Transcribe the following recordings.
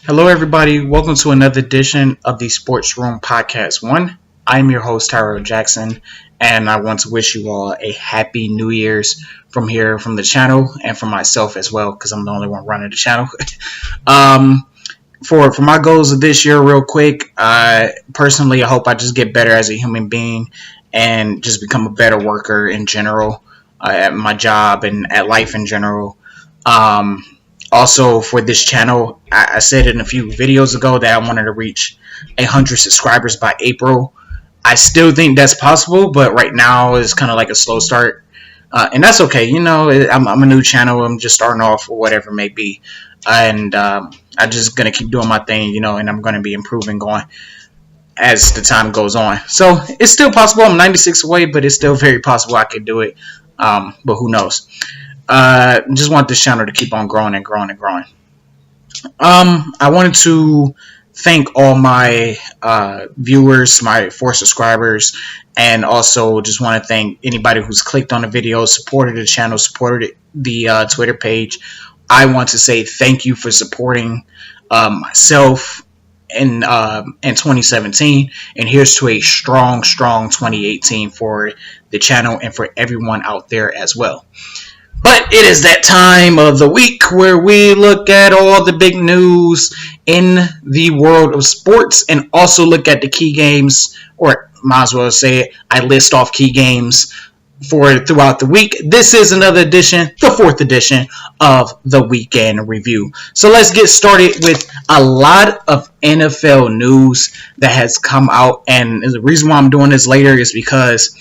Hello, everybody. Welcome to another edition of the Sports Room Podcast 1. I'm your host, Tyrell Jackson, and I want to wish you all a happy New Year's from here, from the channel, and from myself as well, because I'm the only one running the channel. For my goals of this year, real quick, personally, I hope I just get better as a human being and just become a better worker in general at my job and at life in general. Also, for this channel, I said in a few videos ago that I wanted to reach 100 subscribers by April. I still think that's possible, but right now it's kind of like a slow start. And that's okay. You know, I'm a new channel. I'm just starting off or whatever it may be. And I'm just going to keep doing my thing, you know, and I'm going to be improving going as the time goes on. So it's still possible. I'm 96 away, but it's still very possible I could do it. But who knows? Just want this channel to keep on growing and growing and growing. I wanted to thank all my viewers, my 4 subscribers, and also just want to thank anybody who's clicked on the video, supported the channel, supported the Twitter page. I want to say thank you for supporting myself in 2017, and here's to a strong 2018 for the channel and for everyone out there as well. But it is that time of the week where we look at all the big news in the world of sports and also look at the key games, or might as well say it, I list off key games for throughout the week. This is another edition, the 4th edition of the Weekend Review. So let's get started with a lot of NFL news that has come out, and the reason why I'm doing this later is because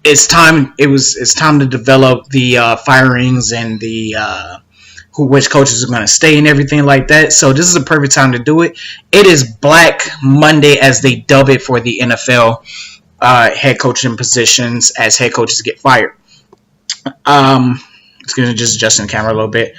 it's time to develop the firings and the which coaches are going to stay and everything like that. So this is a perfect time to do it. It is Black Monday, as they dub it, for the NFL head coaching positions as head coaches get fired. It's going to just adjust the camera a little bit.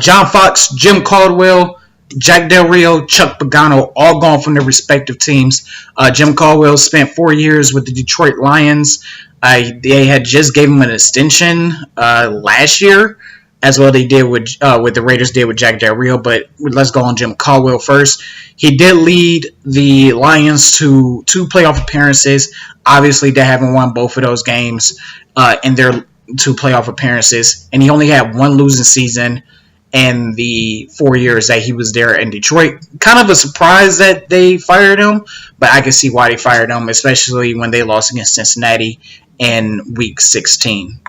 John Fox, Jim Caldwell, Jack Del Rio, Chuck Pagano, all gone from their respective teams. Jim Caldwell spent 4 years with the Detroit Lions. They had just gave him an extension last year, as well they did with the Raiders did with Jack Del Rio. But let's go on Jim Caldwell first. He did lead the Lions to 2 playoff appearances. Obviously, they haven't won both of those games in their 2 playoff appearances, and he only had 1 losing season in the 4 years that he was there in Detroit. Kind of a surprise that they fired him, but I can see why they fired him, especially when they lost against Cincinnati in Week 16.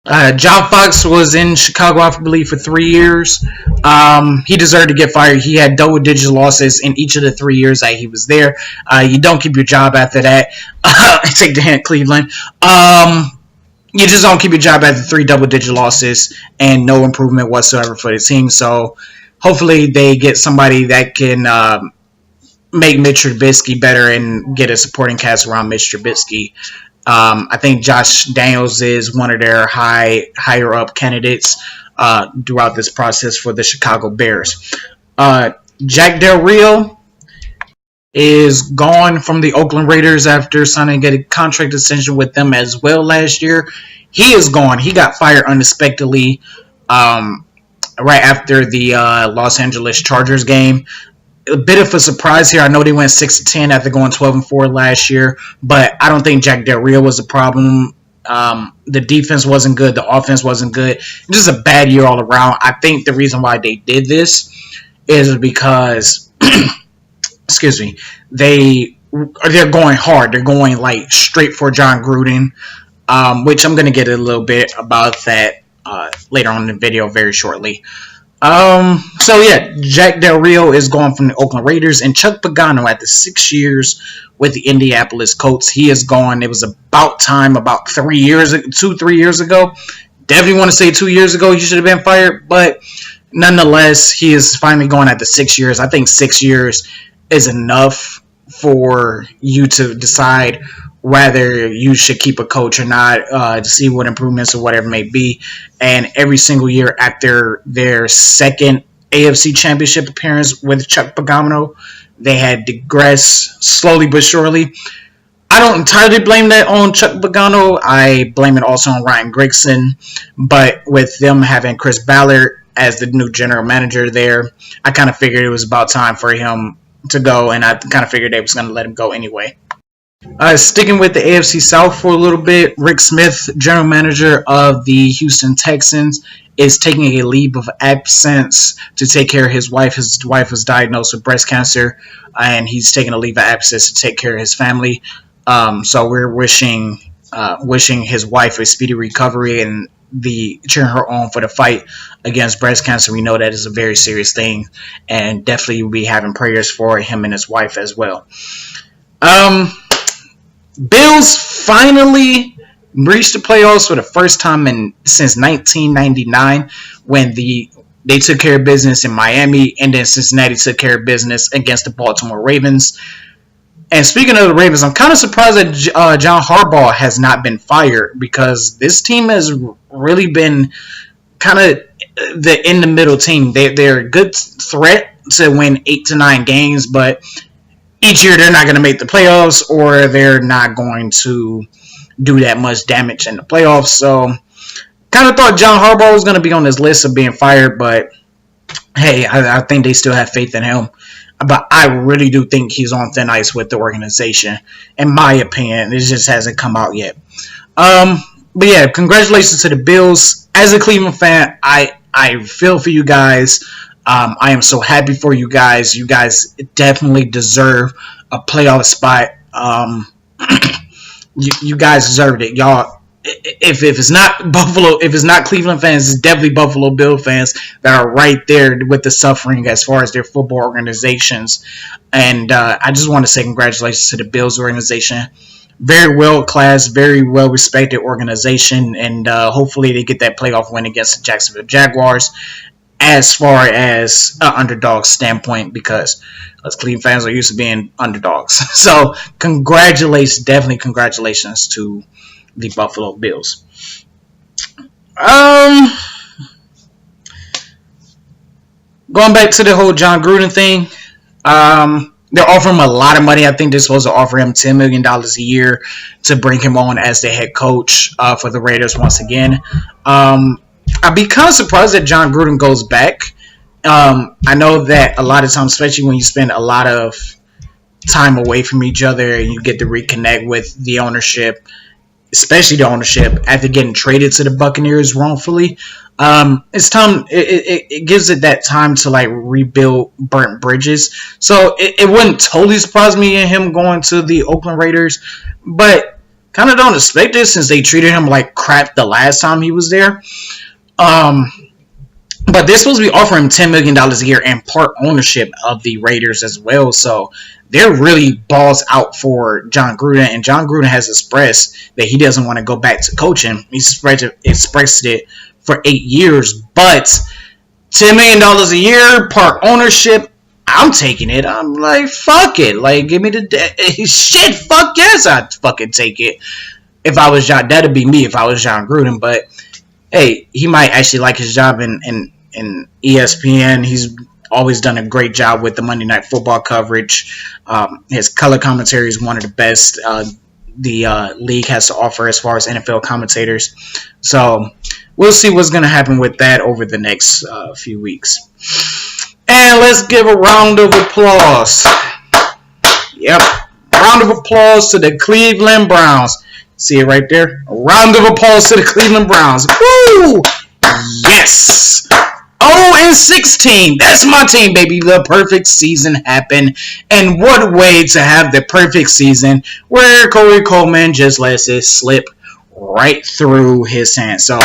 John Fox was in Chicago, I believe, for 3 years. He deserved to get fired. He had double-digit losses in each of the 3 years that he was there. You don't keep your job after that. Take the hint, Cleveland. You just don't keep your job after 3 double-digit losses and no improvement whatsoever for the team. So hopefully they get somebody that can make Mitch Trubisky better and get a supporting cast around Mitch Trubisky. I think Josh Daniels is one of their higher up candidates throughout this process for the Chicago Bears. Jack Del Rio is gone from the Oakland Raiders after signing a contract extension with them as well last year. He is gone. He got fired unexpectedly right after the Los Angeles Chargers game. A bit of a surprise here. I know they went 6-10 after going 12-4 last year, but I don't think Jack Del Rio was a problem. The defense wasn't good. The offense wasn't good. Just a bad year all around. I think the reason why they did this is because excuse me, they're going hard. They're going like straight for John Gruden, which I'm going to get a little bit about that later on in the video very shortly. So yeah, Jack Del Rio is gone from the Oakland Raiders, and Chuck Pagano, after 6 years with the Indianapolis Colts, he is gone. It was about time, about 3 years ago. Definitely want to say 2 years ago he should have been fired, but nonetheless, he is finally gone after 6 years. I think 6 years is enough for you to decide whether you should keep a coach or not, to see what improvements or whatever may be. And every single year after their second AFC Championship appearance with Chuck Pagano, they had digressed slowly but surely. I don't entirely blame that on Chuck Pagano. I blame it also on Ryan Grigson. But with them having Chris Ballard as the new general manager there. I kind of figured it was about time for him to go, and I kind of figured they was going to let him go anyway. Sticking with the AFC South for a little bit, Rick Smith, general manager of the Houston Texans, is taking a leave of absence to take care of his wife. His wife was diagnosed with breast cancer, and he's taking a leave of absence to take care of his family. So we're wishing his wife a speedy recovery and cheering her on for the fight against breast cancer. We know that is a very serious thing, and definitely we'll be having prayers for him and his wife as well. Bills finally reached the playoffs for the first time since 1999, when they took care of business in Miami, and then Cincinnati took care of business against the Baltimore Ravens. And speaking of the Ravens, I'm kind of surprised that John Harbaugh has not been fired, because this team has really been kind of the in-the-middle team. They're a good threat to win 8 to 9 games, but each year they're not going to make the playoffs, or they're not going to do that much damage in the playoffs. So kind of thought John Harbaugh was going to be on this list of being fired, but hey, I think they still have faith in him. But I really do think he's on thin ice with the organization, in my opinion. It just hasn't come out yet. But yeah, congratulations to the Bills. As a Cleveland fan, I feel for you guys. I am so happy for you guys. You guys definitely deserve a playoff spot. You guys deserved it, y'all. If it's not Buffalo, if it's not Cleveland fans, it's definitely Buffalo Bill fans that are right there with the suffering as far as their football organizations. And I just want to say congratulations to the Bills organization. Very well class, very well respected organization, and hopefully they get that playoff win against the Jacksonville Jaguars. As far as an underdog standpoint, because us Cleveland fans are used to being underdogs. So definitely congratulations to the Buffalo Bills. Going back to the whole John Gruden thing, they're offering him a lot of money. I think they're supposed to offer him $10 million a year to bring him on as the head coach for the Raiders once again. I'd be kind of surprised that John Gruden goes back. I know that a lot of times, especially when you spend a lot of time away from each other and you get to reconnect with the ownership, especially the ownership after getting traded to the Buccaneers wrongfully, it's time. It gives it that time to like rebuild burnt bridges. So it wouldn't totally surprise me in him going to the Oakland Raiders, but kind of don't expect it since they treated him like crap the last time he was there. But they're supposed to be offering him $10 million a year and part ownership of the Raiders as well. So they're really balls out for John Gruden. And John Gruden has expressed that he doesn't want to go back to coaching. He's expressed it for 8 years. But $10 million a year, part ownership, I'm taking it. I'm like, fuck it. Like, give me the shit. Fuck yes, I'd fucking take it. If I was John, that'd be me if I was John Gruden. But hey, he might actually like his job in ESPN. He's always done a great job with the Monday Night Football coverage. His color commentary is one of the best the league has to offer as far as NFL commentators. So we'll see what's going to happen with that over the next few weeks. And let's give a round of applause. Yep, round of applause to the Cleveland Browns. See it right there? A round of applause to the Cleveland Browns. Woo! Yes! 0-16. That's my team, baby. The perfect season happened. And what way to have the perfect season where Corey Coleman just lets it slip right through his hands. So,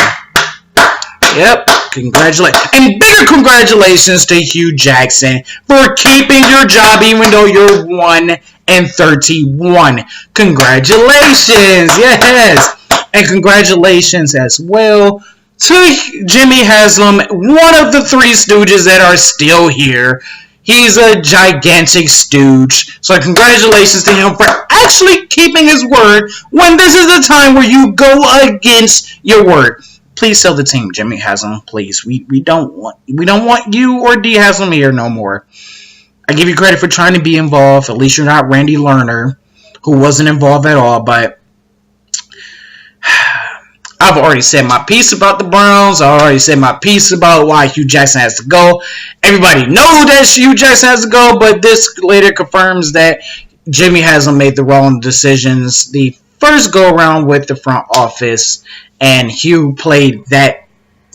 yep. Congratulations. And bigger congratulations to Hugh Jackson for keeping your job even though you're 1-31. Congratulations. Yes. And congratulations as well to Jimmy Haslam, one of the three stooges that are still here. He's a gigantic stooge. So congratulations to him for actually keeping his word when this is the time where you go against your word. Please sell the team, Jimmy Haslam. Please, we don't want you or D Haslam here no more. I give you credit for trying to be involved. At least you're not Randy Lerner, who wasn't involved at all. But I've already said my piece about the Browns. I already said my piece about why Hugh Jackson has to go. Everybody knows that Hugh Jackson has to go, but this later confirms that Jimmy hasn't made the wrong decisions the first go around with the front office, and Hugh played that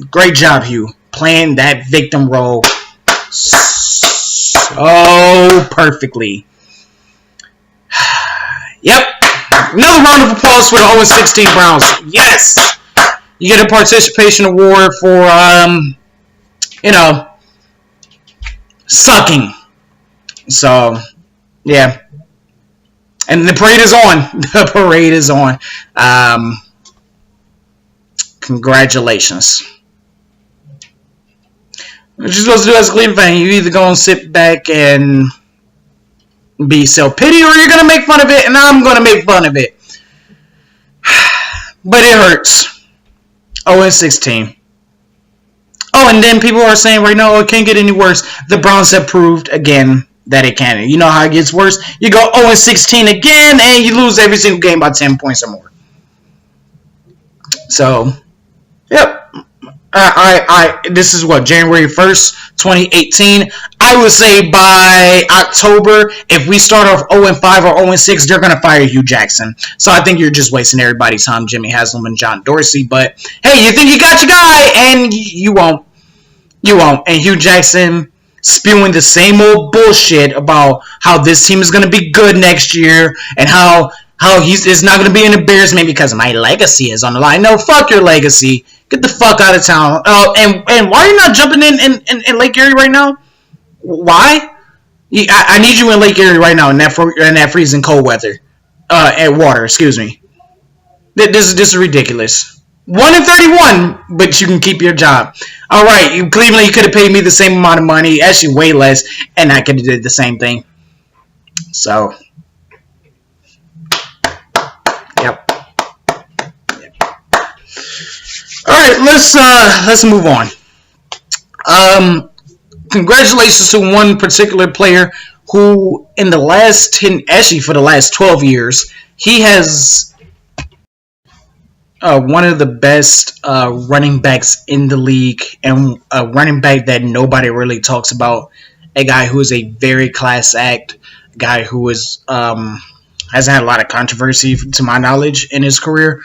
great job. Hugh playing that victim role so perfectly. Yep. Another round of applause for the 0-16 Browns. Yes. You get a participation award for, sucking. So, yeah. And the parade is on. The parade is on. Congratulations. What you're supposed to do as a Cleveland fan, you either go and sit back and be self-pity, or you're going to make fun of it, and I'm going to make fun of it. But it hurts. 0-16. Oh, and then people are saying right now, it can't get any worse. The Browns have proved again that it can. You know how it gets worse? You go 0-16 again, and you lose every single game by 10 points or more. So, yep. This is what, January 1st, 2018. I would say by October, if we start off 0-5 or 0-6, they're going to fire Hugh Jackson. So I think you're just wasting everybody's time, Jimmy Haslam and John Dorsey. But, hey, you think you got your guy, and you won't. You won't. And Hugh Jackson spewing the same old bullshit about how this team is going to be good next year and how it's not going to be an embarrassment because my legacy is on the line. No, fuck your legacy. Get the fuck out of town. And why are you not jumping in Lake Erie right now? Why? I need you in Lake Erie right now in that freezing cold weather. And water, excuse me. This is ridiculous. 1-31, but you can keep your job. All right, Cleveland, you could have paid me the same amount of money, actually way less, and I could have did the same thing. So, yep. All right, let's move on. Congratulations to one particular player who, in the last 10, actually for the last 12 years, he has one of the best running backs in the league, and a running back that nobody really talks about. A guy who is a very class act, a guy who is hasn't had a lot of controversy, to my knowledge, in his career,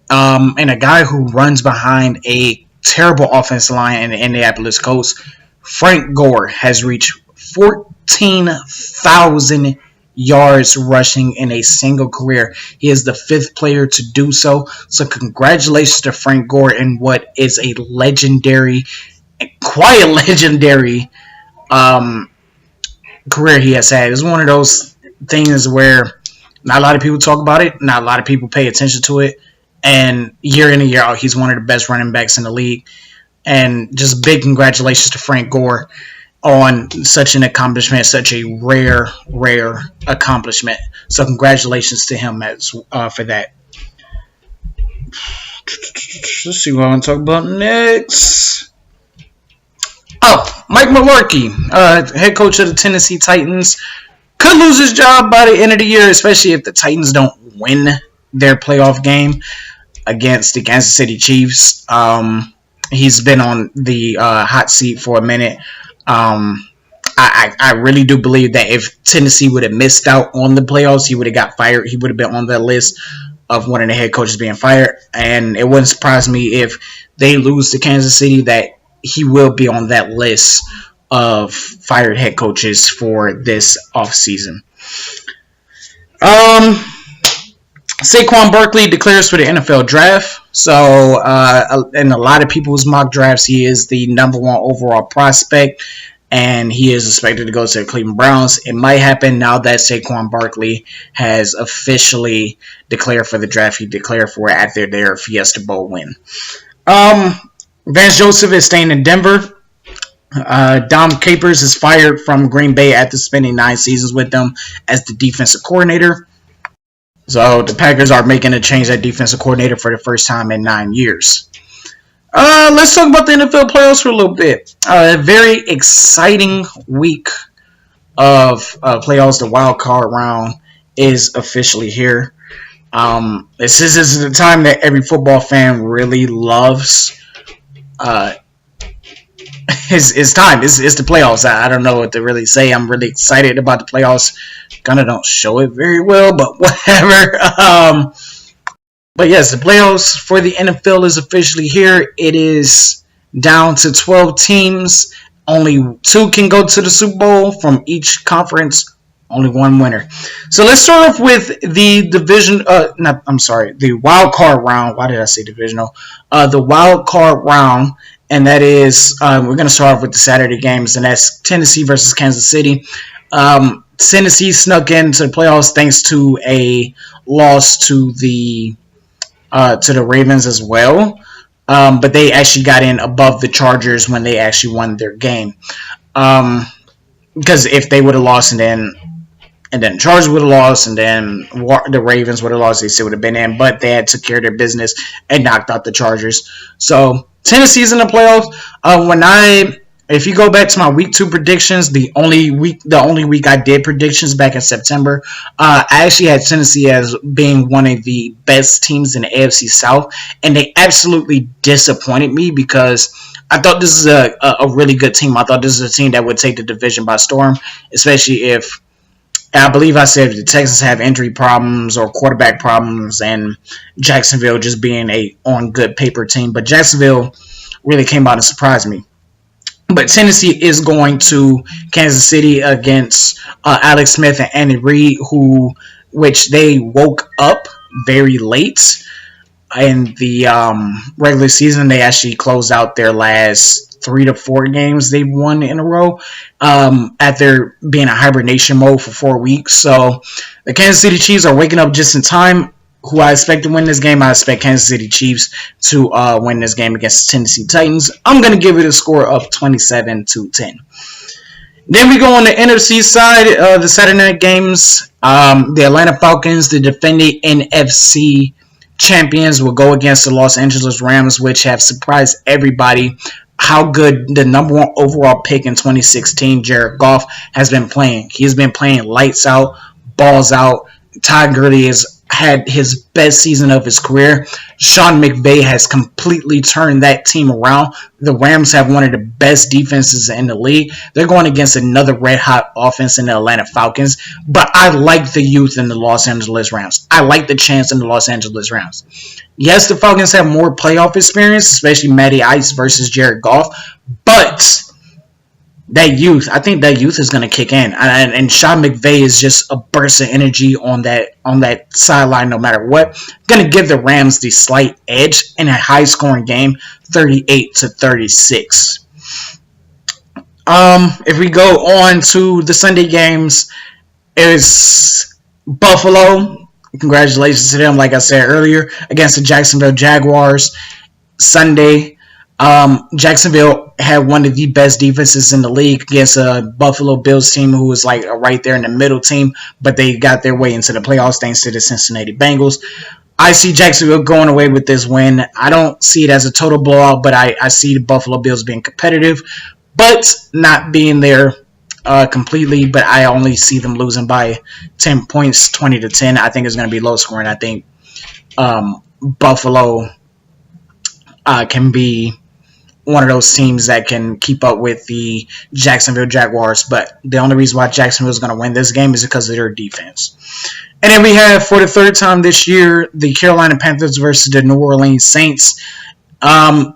and a guy who runs behind a terrible offensive line in the Indianapolis Colts. Frank Gore has reached 14,000 yards rushing in a single career. He is the 5th player to do so. So congratulations to Frank Gore in what is a legendary, quite a legendary career he has had. It's one of those things where not a lot of people talk about it, not a lot of people pay attention to it, and year in and year out, he's one of the best running backs in the league. And just big congratulations to Frank Gore on such an accomplishment, such a rare accomplishment. So congratulations to him for that. Let's see what I want to talk about next. Oh, Mike Mularkey, head coach of the Tennessee Titans, could lose his job by the end of the year, especially if the Titans don't win their playoff game against the Kansas City Chiefs. He's been on the hot seat for a minute. I really do believe that if Tennessee would have missed out on the playoffs, he would have got fired. He would have been on the list of one of the head coaches being fired. And it wouldn't surprise me if they lose to Kansas City that he will be on that list of fired head coaches for this offseason. Saquon Barkley declares for the NFL draft. So, in a lot of people's mock drafts, he is the number 1 overall prospect, and he is expected to go to the Cleveland Browns. It might happen now that Saquon Barkley has officially declared for the draft. He declared for it after their Fiesta Bowl win. Vance Joseph is staying in Denver. Dom Capers is fired from Green Bay after spending 9 seasons with them as the defensive coordinator. So the Packers are making a change at defensive coordinator for the first time in 9 years. Let's talk about the NFL playoffs for a little bit. A very exciting week of playoffs. The wild card round is officially here. This is the time that every football fan really loves. Uh, it's time. It's the playoffs. I don't know what to really say. I'm really excited about the playoffs. Kind of don't show it very well, but whatever. But yes, the playoffs for the NFL is officially here. It is down to 12 teams. Only 2 can go to the Super Bowl from each conference. Only 1 winner. So let's start off with the division. The wild card round. Why did I say divisional? The wild card round, and that is we're going to start off with the Saturday games, and that's Tennessee versus Kansas City. Tennessee snuck into the playoffs thanks to a loss to the Ravens as well. But they actually got in above the Chargers when they actually won their game. Because if they would have lost and then Chargers would have lost and then the Ravens would have lost, they still would have been in. But they had took care of their business and knocked out the Chargers. So Tennessee's in the playoffs. If you go back to my week 2 predictions, the only week I did predictions back in September, I actually had Tennessee as being one of the best teams in the AFC South, and they absolutely disappointed me because I thought this is a really good team. I thought this is a team that would take the division by storm, especially if I believe I said the Texans have injury problems or quarterback problems, and Jacksonville just being a on good paper team. But Jacksonville really came out and surprised me. But Tennessee is going to Kansas City against Alex Smith and Andy Reid, which they woke up very late in the regular season. They actually closed out their last 3 to 4 games they've won in a row after being in hibernation mode for 4 weeks. So the Kansas City Chiefs are waking up just in time. Who I expect to win this game? I expect Kansas City Chiefs to win this game against the Tennessee Titans. I'm going to give it a score of 27-10. Then we go on the NFC side, the Saturday night games. The Atlanta Falcons, the defending NFC champions, will go against the Los Angeles Rams, which have surprised everybody how good the number 1 overall pick in 2016, Jared Goff, has been playing. He's been playing lights out, balls out. Todd Gurley has had his best season of his career. Sean McVay has completely turned that team around. The Rams have one of the best defenses in the league. They're going against another red-hot offense in the Atlanta Falcons. But I like the youth in the Los Angeles Rams. I like the chance in the Los Angeles Rams. Yes, the Falcons have more playoff experience, especially Matty Ice versus Jared Goff. But that youth, I think that youth is going to kick in, and Sean McVay is just a burst of energy on that sideline no matter what. Going to give the Rams the slight edge in a high-scoring game, 38-36. If we go on to the Sunday games, it's Buffalo. Congratulations to them, like I said earlier, against the Jacksonville Jaguars. Sunday, Jacksonville had one of the best defenses in the league against a Buffalo Bills team who was like right there in the middle team, but they got their way into the playoffs thanks to the Cincinnati Bengals. I see Jacksonville going away with this win. I don't see it as a total blowout, but I see the Buffalo Bills being competitive, but not being there completely. But I only see them losing by 10 points, 20-10. I think it's going to be low scoring. I think Buffalo can be one of those teams that can keep up with the Jacksonville Jaguars, but the only reason why Jacksonville is going to win this game is because of their defense. And then we have, for the 3rd time this year, the Carolina Panthers versus the New Orleans Saints.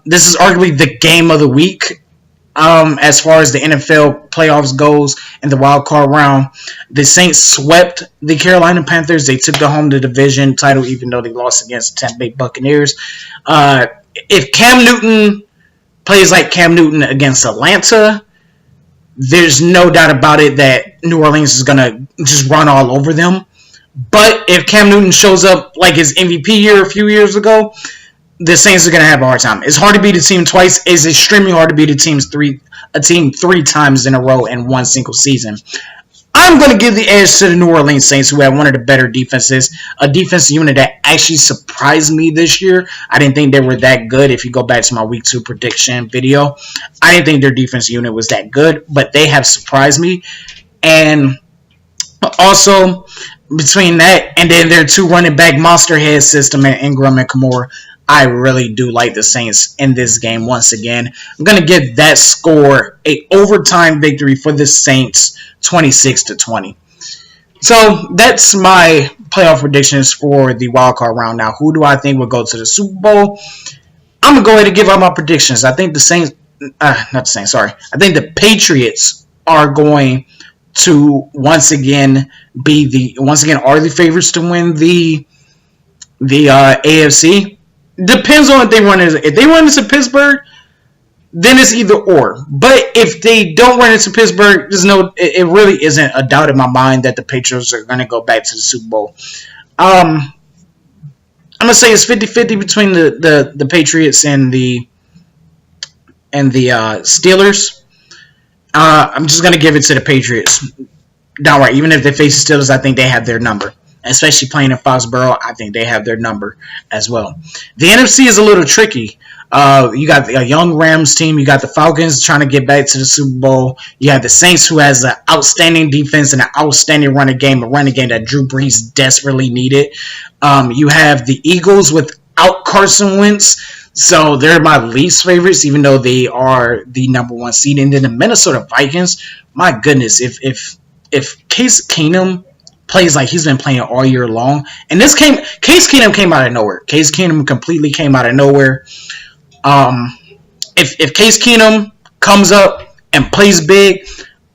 This is arguably the game of the week as far as the NFL playoffs goes in the wild card round. The Saints swept the Carolina Panthers. They took home the division title, even though they lost against the Tampa Bay Buccaneers. If Cam Newton plays like Cam Newton against Atlanta, there's no doubt about it that New Orleans is going to just run all over them. But if Cam Newton shows up like his MVP year a few years ago, the Saints are going to have a hard time. It's hard to beat a team twice. It's extremely hard to beat a team 3 times in a row in one single season. I'm going to give the edge to the New Orleans Saints, who have one of the better defenses, a defensive unit that actually surprised me this year. I didn't think they were that good. If you go back to my Week 2 prediction video, I didn't think their defensive unit was that good, but they have surprised me. And also, between that and then their two running back monster head system and Ingram and Kamara, I really do like the Saints in this game once again. I'm going to give that score a overtime victory for the Saints, 26-20. So that's my playoff predictions for the wildcard round. Now, who do I think will go to the Super Bowl? I'm going to go ahead and give out my predictions. I think the Saints, not the Saints, sorry. I think the Patriots are going to once again are the favorites to win the AFC. Depends on if they run into Pittsburgh, then it's either or. But if they don't run into Pittsburgh, it really isn't a doubt in my mind that the Patriots are going to go back to the Super Bowl. I'm going to say it's 50-50 between the Patriots and the Steelers. I'm just going to give it to the Patriots. Downright. Even if they face the Steelers, I think they have their number. Especially playing in Foxborough, I think they have their number as well. The NFC is a little tricky. You got a young Rams team. You got the Falcons trying to get back to the Super Bowl. You have the Saints, who has an outstanding defense and an outstanding running game, a running game that Drew Brees desperately needed. You have the Eagles without Carson Wentz. So they're my least favorites, even though they are the number one seed. And then the Minnesota Vikings, my goodness, if Case Keenum plays like he's been playing all year long, and Case Keenum came out of nowhere. Case Keenum completely came out of nowhere. If Case Keenum comes up and plays big,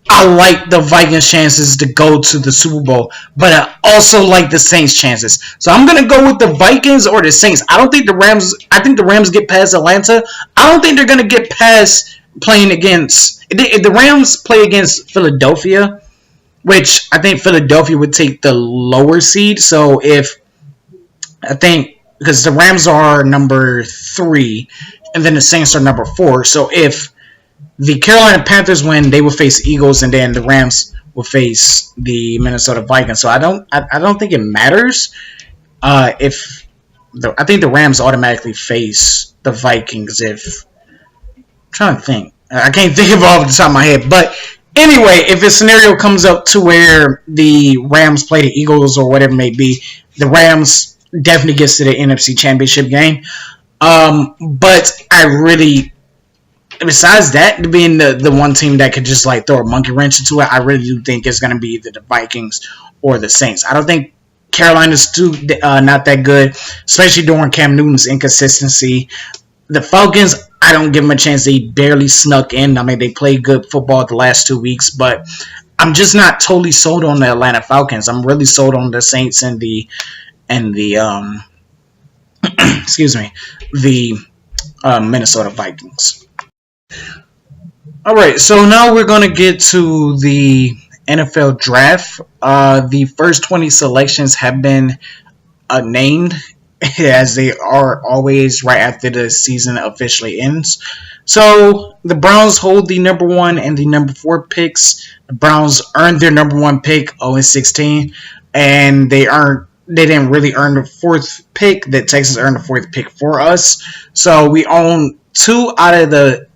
I like the Vikings' chances to go to the Super Bowl, but I also like the Saints' chances. So I'm gonna go with the Vikings or the Saints. I think the Rams get past Atlanta. I don't think they're gonna get past playing against. If the Rams play against Philadelphia, which I think Philadelphia would take the lower seed. So because the Rams are number 3, and then the Saints are number 4. So if the Carolina Panthers win, they will face Eagles, and then the Rams will face the Minnesota Vikings. So I don't think it matters I think the Rams automatically face the Vikings. I'm trying to think. I can't think of it off the top of my head, but anyway, if a scenario comes up to where the Rams play the Eagles or whatever it may be, the Rams definitely gets to the NFC Championship game. But I really, besides that being the one team that could just like throw a monkey wrench into it, I really do think it's going to be either the Vikings or the Saints. I don't think Carolina's not that good, especially during Cam Newton's inconsistency. The Falcons, I don't give them a chance. They barely snuck in. I mean, they played good football the last 2 weeks, but I'm just not totally sold on the Atlanta Falcons. I'm really sold on the Saints and the Minnesota Vikings. All right, so now we're going to get to the NFL draft. The first 20 selections have been named, as they are always right after the season officially ends. So the Browns hold the number 1 and the number 4 picks. The Browns earned their number 1 pick, 0-16, and they didn't really earn the 4th pick. The Texans earned the 4th pick for us. So we own 2 out of the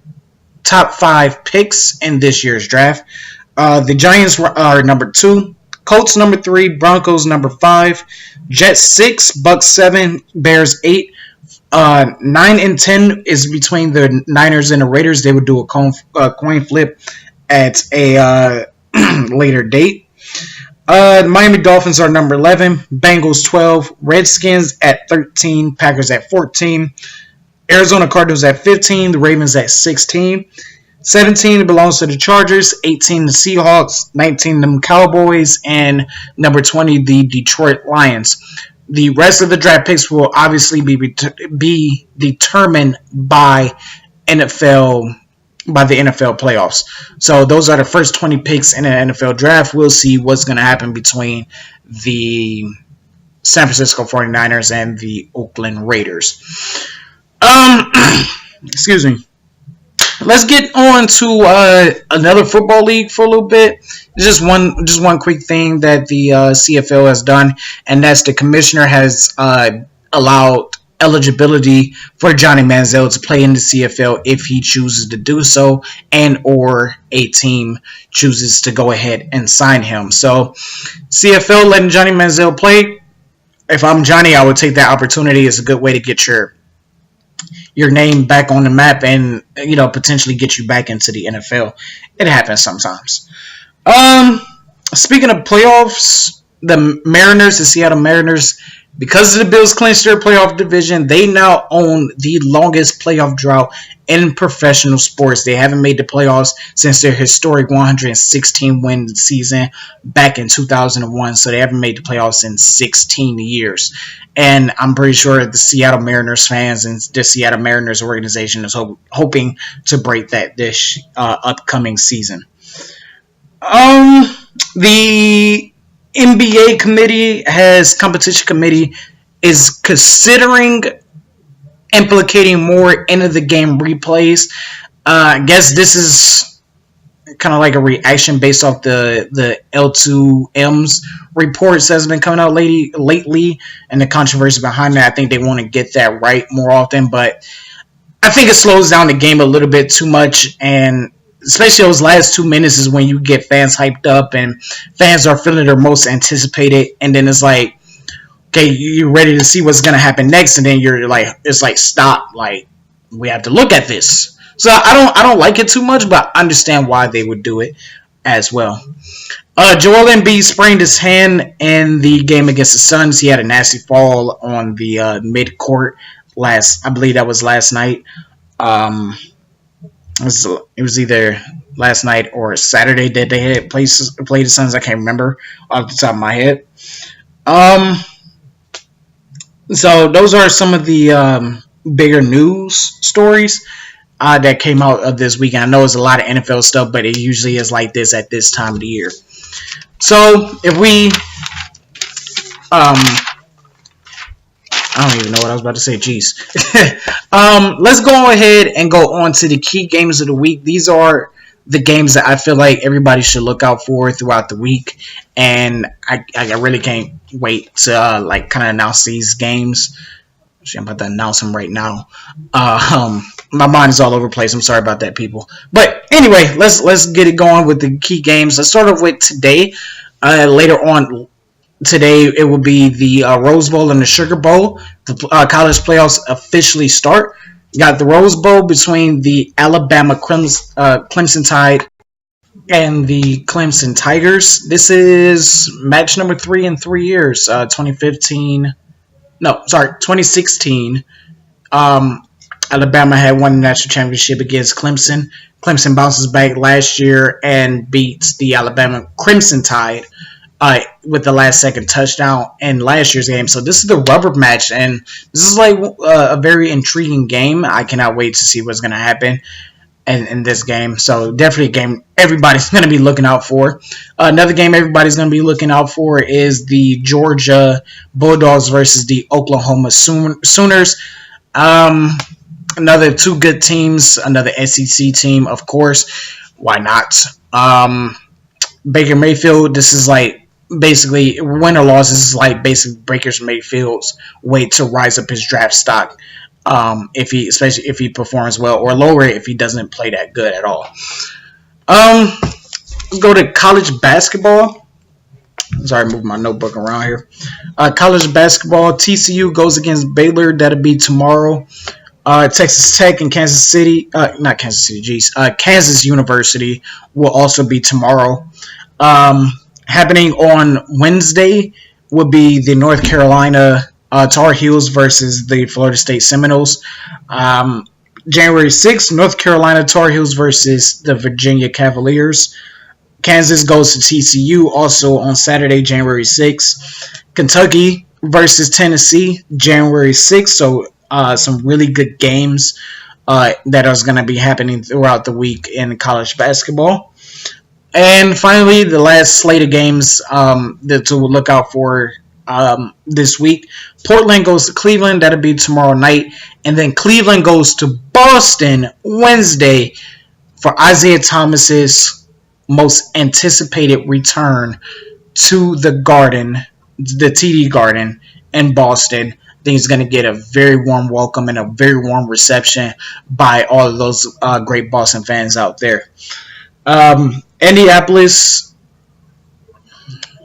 top 5 picks in this year's draft. The Giants are number 2. Colts number 3, Broncos number 5, Jets 6, Bucks 7, Bears 8, 9 and 10 is between the Niners and the Raiders. They would do a coin flip at a later date. Miami Dolphins are number 11, Bengals 12, Redskins at 13, Packers at 14, Arizona Cardinals at 15, the Ravens at 16. 17 belongs to the Chargers, 18 the Seahawks, 19 the Cowboys, and number 20 the Detroit Lions. The rest of the draft picks will obviously be determined by the NFL playoffs. So those are the first 20 picks in the NFL draft. We'll see what's going to happen between the San Francisco 49ers and the Oakland Raiders. Excuse me. Let's get on to another football league for a little bit. Just one quick thing that the CFL has done, and that's the commissioner has allowed eligibility for Johnny Manziel to play in the CFL if he chooses to do so, and or a team chooses to go ahead and sign him. So CFL letting Johnny Manziel play. If I'm Johnny, I would take that opportunity. It's a good way to get your name back on the map and potentially get you back into the NFL. It happens sometimes. Speaking of playoffs, the Seattle Mariners, because the Bills clinched their playoff division, they now own the longest playoff drought in professional sports. They haven't made the playoffs since their historic 116-win season back in 2001, so they haven't made the playoffs in 16 years. And I'm pretty sure the Seattle Mariners fans and the Seattle Mariners organization is hoping to break that this upcoming season. The NBA competition committee is considering implicating more into the game replays. I guess this is kind of like a reaction based off the L2M's reports that's been coming out lately and the controversy behind that. I think they want to get that right more often, but I think it slows down the game a little bit too much, and especially those last 2 minutes is when you get fans hyped up and fans are feeling their most anticipated, and then it's like, okay, you're ready to see what's going to happen next, and then you're like, it's like, stop, like, we have to look at this. So I don't like it too much, but I understand why they would do it as well. Joel Embiid sprained his hand in the game against the Suns. He had a nasty fall on the mid-court I believe that was last night. It was either last night or Saturday that they had played the Suns. I can't remember off the top of my head. So those are some of the bigger news stories that came out of this weekend. I know it's a lot of NFL stuff, but it usually is like this at this time of the year. So if we, I don't even know what I was about to say. Jeez. Let's go ahead and go on to the key games of the week. These are the games that I feel like everybody should look out for throughout the week, and I really can't wait to kind of announce these games. Actually, I'm about to announce them right now. My mind is all over the place. I'm sorry about that, people. But anyway, let's get it going with the key games. Let's start off with today. Later on today, it will be the Rose Bowl and the Sugar Bowl. The college playoffs officially start. You got the Rose Bowl between the Alabama Clemson Tide and the Clemson Tigers. This is match number 3 in 3 years. 2016. Alabama had won the national championship against Clemson. Clemson bounces back last year and beats the Alabama Crimson Tide with the last second touchdown in last year's game. So this is the rubber match, and this is like a very intriguing game. I cannot wait to see what's going to happen in this game. So definitely a game everybody's going to be looking out for. Another game everybody's going to be looking out for is the Georgia Bulldogs versus the Oklahoma Sooners. Another two good teams, another SEC team, of course. Why not? Baker Mayfield, this is like basically win or loss. This is like basically Baker Mayfield's way to rise up his draft stock. Especially if he performs well, or lower it if he doesn't play that good at all. Let's go to college basketball. Sorry, moving my notebook around here. College basketball, TCU goes against Baylor. That'll be tomorrow. Texas Tech and Kansas University will also be tomorrow. Happening on Wednesday will be the North Carolina Tar Heels versus the Florida State Seminoles. January 6th, North Carolina Tar Heels versus the Virginia Cavaliers. Kansas goes to TCU also on Saturday, January 6th. Kentucky versus Tennessee, January 6th. So some really good games that are going to be happening throughout the week in college basketball. And finally, the last slate of games to look out for this week. Portland goes to Cleveland. That'll be tomorrow night. And then Cleveland goes to Boston Wednesday for Isaiah Thomas's most anticipated return to the Garden, the TD Garden in Boston. think he's going to get a very warm welcome and a very warm reception by all of those great Boston fans out there. Indianapolis,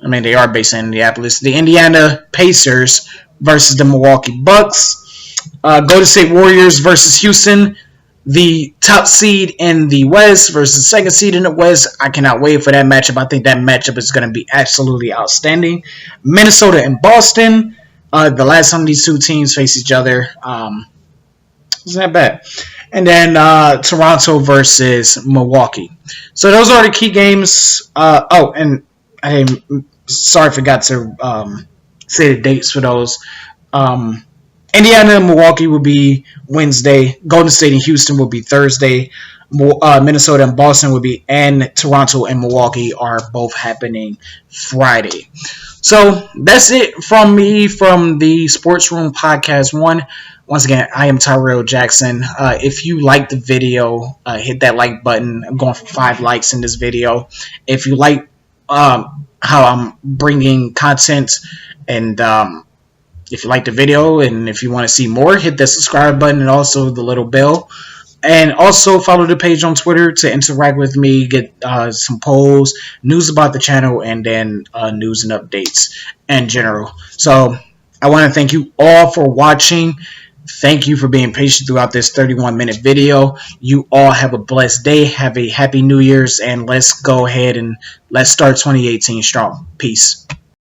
I mean, they are based in Indianapolis. The Indiana Pacers versus the Milwaukee Bucks. Golden State Warriors versus Houston. The top seed in the West versus second seed in the West. I cannot wait for that matchup. I think that matchup is going to be absolutely outstanding. Minnesota and Boston. The last time these two teams face each other, wasn't that bad. And then Toronto versus Milwaukee. So those are the key games. And I forgot to say the dates for those. Indiana and Milwaukee will be Wednesday. Golden State and Houston will be Thursday. Minnesota and Boston will be, and Toronto and Milwaukee are both happening Friday. So that's it from me from the Sports Room Podcast 1. Once again, I am Tyrell Jackson. If you like the video, hit that like button. I'm going for 5 likes in this video. If you like how I'm bringing content, and if you like the video and if you want to see more, hit that subscribe button and also the little bell. And also follow the page on Twitter to interact with me, get some polls, news about the channel, and then news and updates in general. So I want to thank you all for watching. Thank you for being patient throughout this 31-minute video. You all have a blessed day. Have a happy New Year's, and let's go ahead and let's start 2018 strong. Peace.